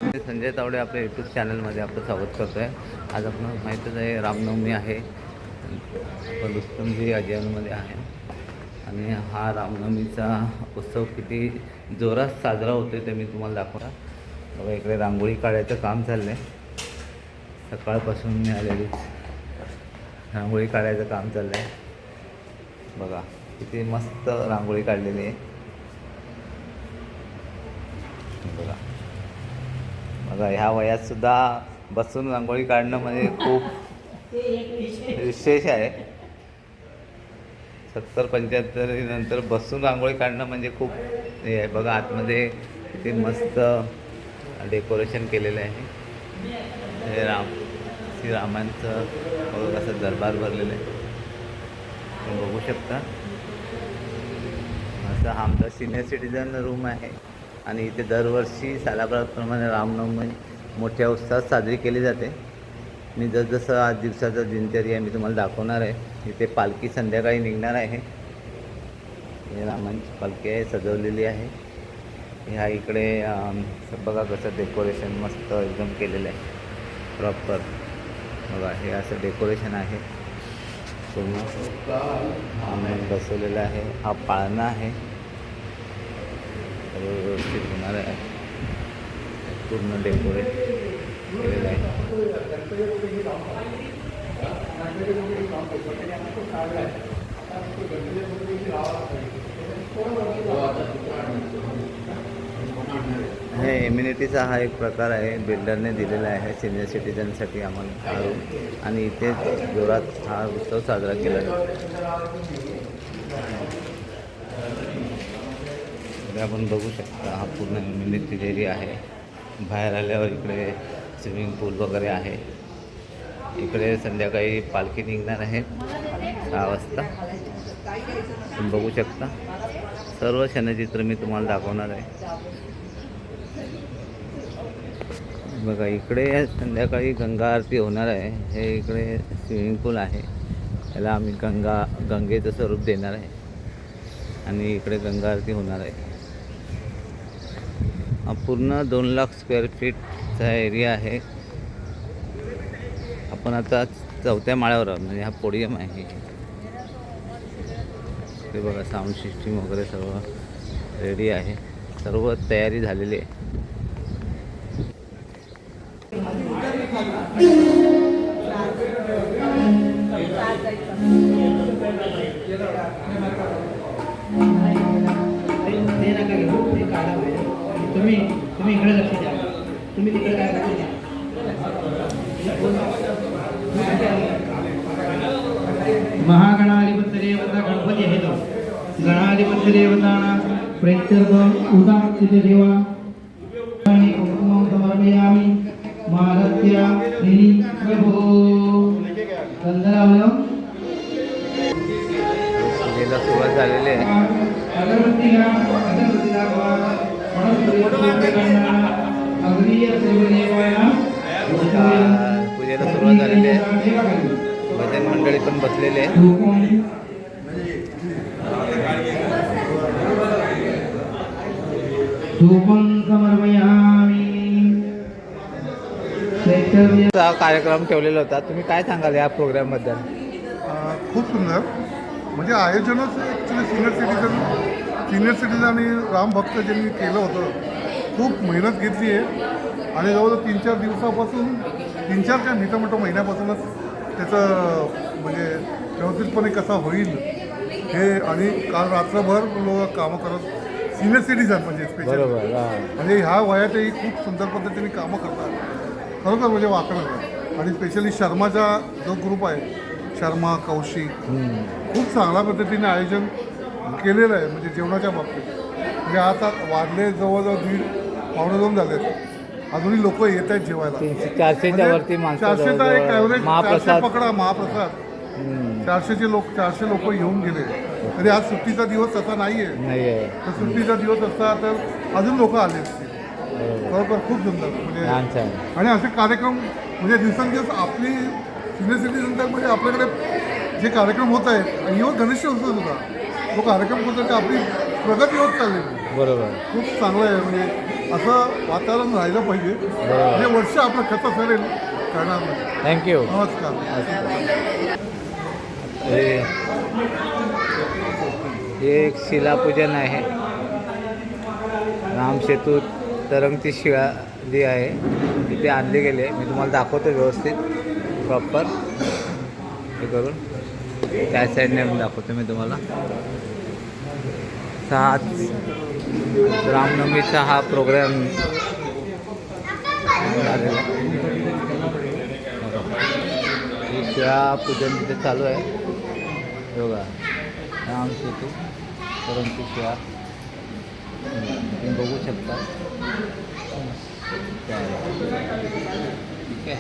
मी संजय तावडे आपल्या यूट्यूब चॅनलमध्ये आपलं स्वागत करतो आहे. आज आपल्याला माहीतच आहे रामनवमी आहे, रुस्तमजी अजयमध्ये आहे आणि हा रामनवमीचा उत्सव किती जोरात साजरा होतो ते मी तुम्हाला दाखवणार. बघा इकडे रांगोळी काढायचं काम चाललं आहे. सकाळपासून मी आलेली रांगोळी काढायचं काम चाललं आहे. बघा किती मस्त रांगोळी काढलेली आहे. बघा बघा ह्या वयातसुद्धा बसून रांगोळी काढणं म्हणजे खूप विशेष आहे. 70-75 नंतर बसून रांगोळी काढणं म्हणजे खूप हे आहे. बघा आतमध्ये किती मस्त डेकोरेशन केलेलं आहे. हे श्रीरामांचं बघा कसं दरबार भरलेलं आहे, तुम्ही बघू शकता. असं हा आमचा सिनियर सिटीजन रूम आहे आणि इथे दरवर्षी सालाबादप्रमाणे रामनवमी मोठ्या उत्साहात साजरी केली जाते. मी जसजसं आज दिवसाचं दिनचर्या मी तुम्हाला दाखवणार आहे. इथे पालखी संध्याकाळी निघणार आहे. हे रामांची पालखी आहे, सजवलेली आहे. ह्या इकडे बघा कसं डेकोरेशन मस्त एकदम केलेलं आहे प्रॉपर. बघा हे असं डेकोरेशन आहे पूर्ण बसवलेलं आहे. हा पाळणा आहे, व्यवस्थित होणार आहे. पूर्ण डेकोरेट केलेलं आहे. हे इम्युनिटीचा हा एक प्रकार आहे, बिल्डरने दिलेला आहे सिनियर सिटीजनसाठी आम्हाला रूम, आणि इथे जोरात हा उत्सव साजरा केला जातो. आपण बघू शकता हा पूर्ण इम्युनिटी एरिया आहे. बाहेर आल्यावर इकडे स्विमिंग पूल वगैरे आहे. इकडे संध्याकाळी पालखी निघणार आहे 6 वाजता. तुम्ही बघू शकता. सर्व क्षणचित्र मी तुम्हाला दाखवणार आहे. बघा इकडे संध्याकाळी गंगा आरती होणार आहे. हे इकडे स्विमिंग पूल आहे, याला आम्ही गंगेचं स्वरूप देणार आहे आणि इकडे गंगा आरती होणार आहे. हा पूर्ण 2 लाख स्क्वेअर फीटचा एरिया आहे. आपण आता 4थ्या माळ्यावर आहोत, म्हणजे हा पोडियम आहे. ते बघा साऊंड सिस्टीम वगैरे सर्व रेडी आहे, सर्व तयारी झालेली आहे. तुम्ही इकडे लक्ष द्या, तुम्ही तिकडे काय लक्ष द्या. महागणाधिपतये वंदा गणपती आहे तो गणाधिपतये वंदाना प्रेत्यर्थ उदात्ते देवा आणि कुंकुमं समर्पयामि महारत्या श्री प्रभो गंधरावयम. पूजेला सुरुवात झालेली आहे. अगरबत्तीला पूजेला सुरुवात झालेली आहे. भजन मंडळी पण बसलेले आहे. हा कार्यक्रम ठेवलेला होता, तुम्ही काय सांगाल या प्रोग्रामबद्दल? खूप सुंदर, म्हणजे आयोजनच ॲक्च्युली सिनियर सिटीजन आणि रामभक्त ज्यांनी केलं होतं, खूप मेहनत घेतली आहे आणि जवळजवळ 3-4 दिवसापासून 3-4 काय मी तर म्हणतो महिन्यापासूनच त्याचं म्हणजे व्यवस्थितपणे कसा होईल हे, आणि काल रात्रभर लोक कामं करत सिनियर सिटीजन म्हणजे स्पेशल म्हणजे ह्या वयातही खूप सुंदर पद्धतीने कामं करतात. खरोखर म्हणजे वाकणं. आणि स्पेशली शर्माचा जो ग्रुप आहे, शर्मा कौशिक, खूप चांगल्या पद्धतीने आयोजन केलेलं आहे. म्हणजे जेवणाच्या बाबतीत म्हणजे आता वाढले जवळजवळ 1.5-2 झालेत, अजूनही लोक येत आहेत जेवायला. 400च्या वरती माणसं, 400चा एक ॲव्हरेज महाप्रसाद पकडा, महाप्रसाद 400 लोक येऊन गेले. तरी आज सुट्टीचा दिवस तसा नाही आहे, तर सुट्टीचा दिवस असता तर अजून लोक आले असतील. खरोखर खूप सुंदर म्हणजे. आणि असे कार्यक्रम म्हणजे दिवसेंदिवस आपली सिनियर सिटीजन म्हणजे आपल्याकडे जे कार्यक्रम होत आहेत, आणि इव्हन गणेशोत्सव सुद्धा तो कार्यक्रम होता, आपली प्रगती होत चाललेली. बरोबर, खूप चांगलं आहे. म्हणजे असं वातावरण राहिलं पाहिजे. हे वर्ष आपलं कसं सरेल करणार नाही. थँक्यू. नमस्कार. हे एक शिलापूजन आहे. रामसेतू तरंगती शिळा जी आहे तिथे आणली गेली आहे. मी तुम्हाला दाखवतो व्यवस्थित प्रॉपर हे करून. त्या साईडने दाखवतो मी तुम्हाला. 6 रामनवमीचा हा प्रोग्राम झालेला आहे. शिळा पूजन तिथे चालू आहे. बघा रामसेतू तरंगती शिळा तुम्ही बघू शकता. ठीक आहे.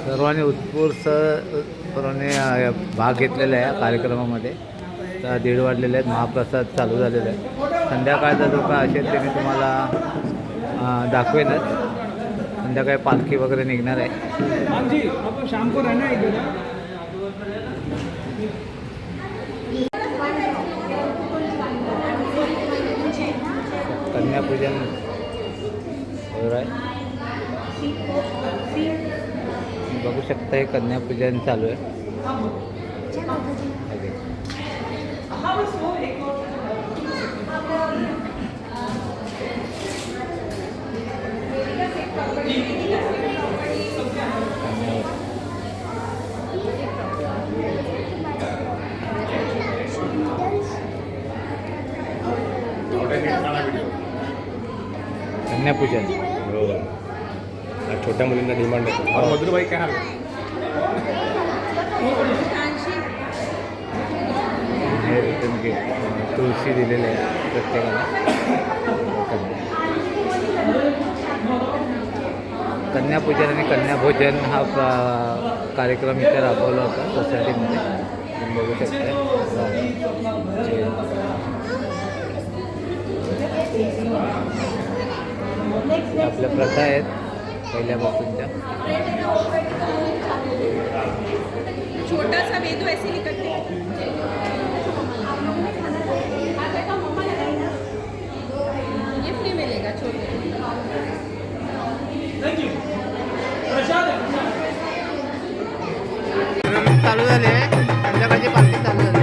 सर्वांनी उत्स्फूर्तपणे भाग घेतलेला आहे या कार्यक्रमामध्ये. तर 1:30 वाजलेले आहेत. महाप्रसाद चालू झालेला आहे. संध्याकाळचा जो काय असेल ते मी तुम्हाला दाखवेनच. संध्याकाळी पालखी वगैरे निघणार आहे. कन्यापूजन बरोबर आहे. बघू शकता हे कन्यापूजन चालू आहे. कन्यापूजन छोट्या मुलींना डिमांड आहे. मधुरबाई काय हे तुम्ही तुळशी दिलेले आहे प्रत्येकाला. कन्यापूजन आणि कन्याभोजन हा कार्यक्रम इथे राबवला होता सोसायटीमध्ये. तुम्ही बघू शकता. आपल्या प्रथा आहेत पहिल्यापासूनच्या. छोटा सा वेदू ऐसे निकलते गिफ्ट नहीं मिलेगा छोटे. चालू झाले. संध्याकाळची पार्टी चालू झाली.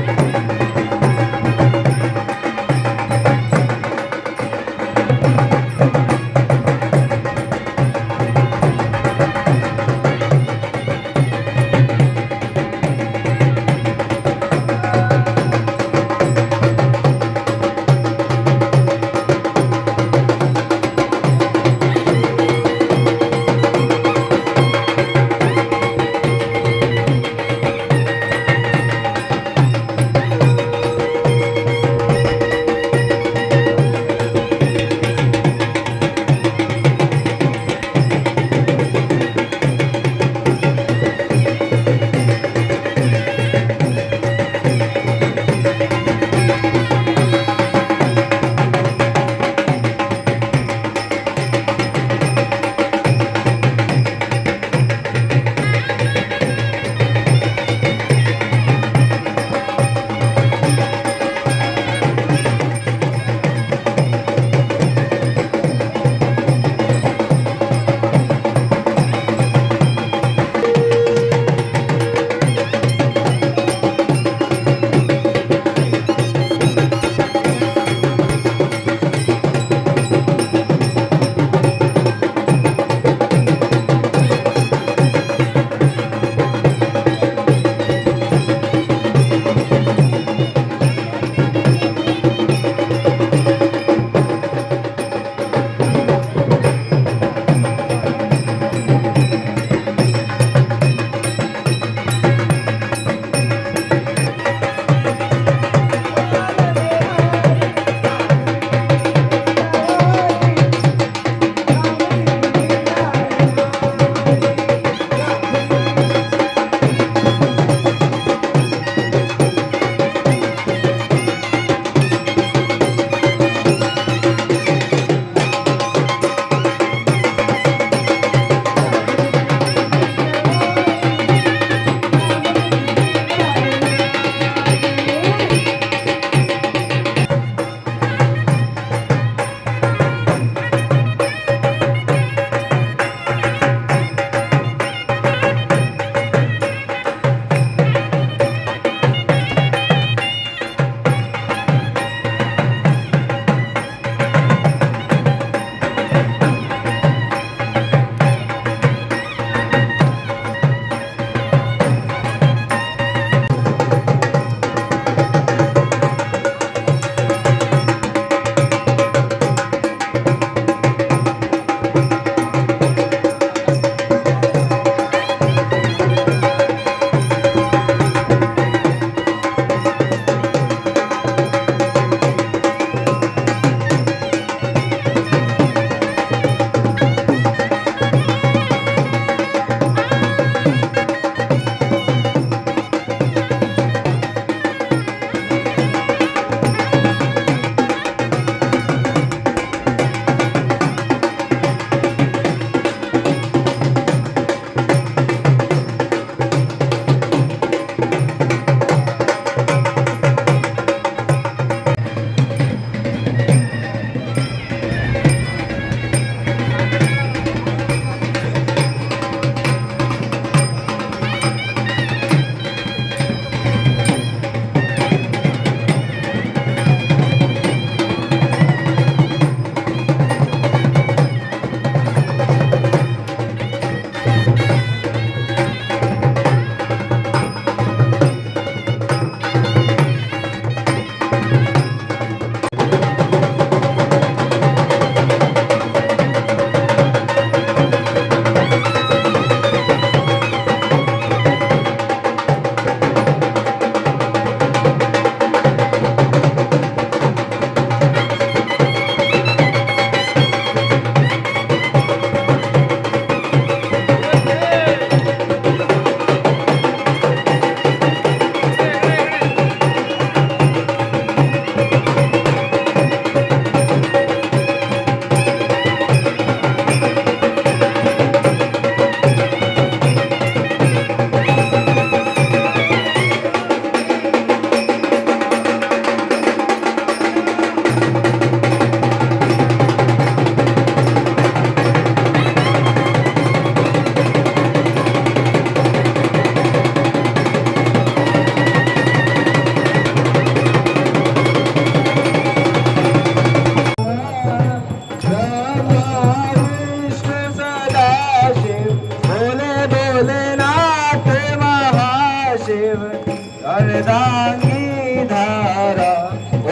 अर्धांगी धारा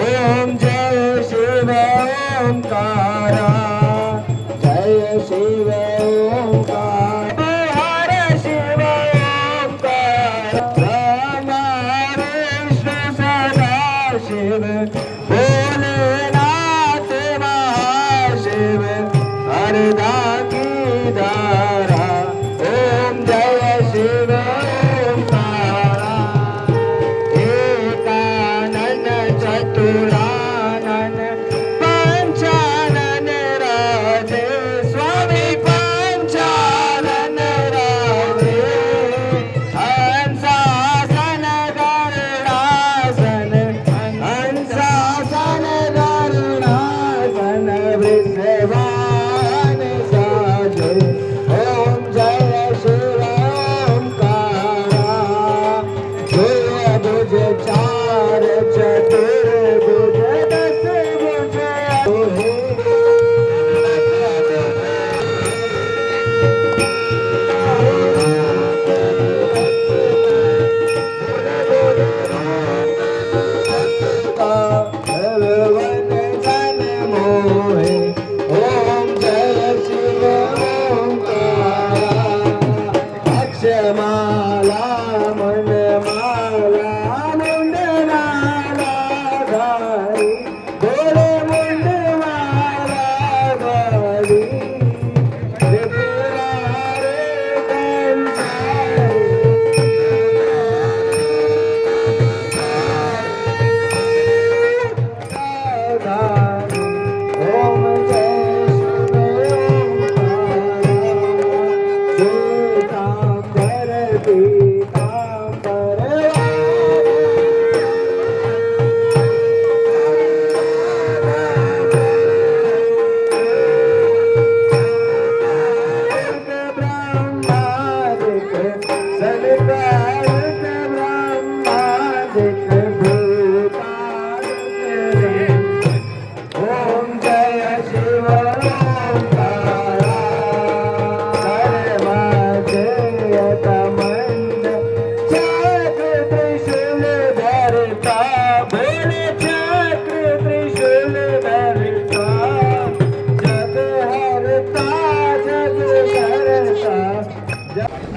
ओम जय शिव ओंकारा जय शिव ओंकार हर शिव ओंकार ब्रह्मा विष्णु सदा शिव भोलेनाथ महाशिव अर्धांगी धारा ओम जय शिव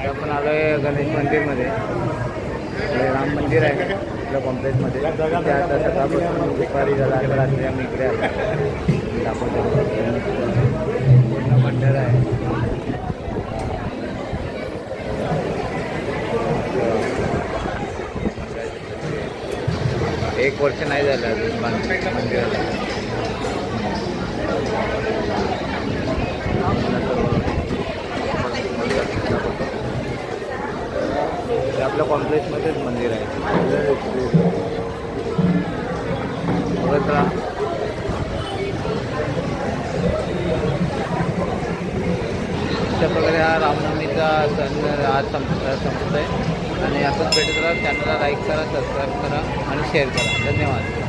आपण आलो आहे गणेश मंदिरमध्ये. हे राम मंदिर आहे आपल्या कॉम्प्लेक्समध्ये. ते आता सकाळपासून दुपारी झाला आता रात्री आम्ही इकडे आलो. दाखवतो पूर्ण मंदिर आहे. एक वर्ष नाही झालं अजून मंदिराला. हे आपल्या कॉम्प्लेक्समध्येच मंदिर आहे. बघत राहा. अशा प्रकारे हा रामनवमीचा सण आज संपत आहे. आणि असंच भेटत राहा. चॅनलला लाईक करा, सबस्क्राईब करा आणि शेअर करा. धन्यवाद.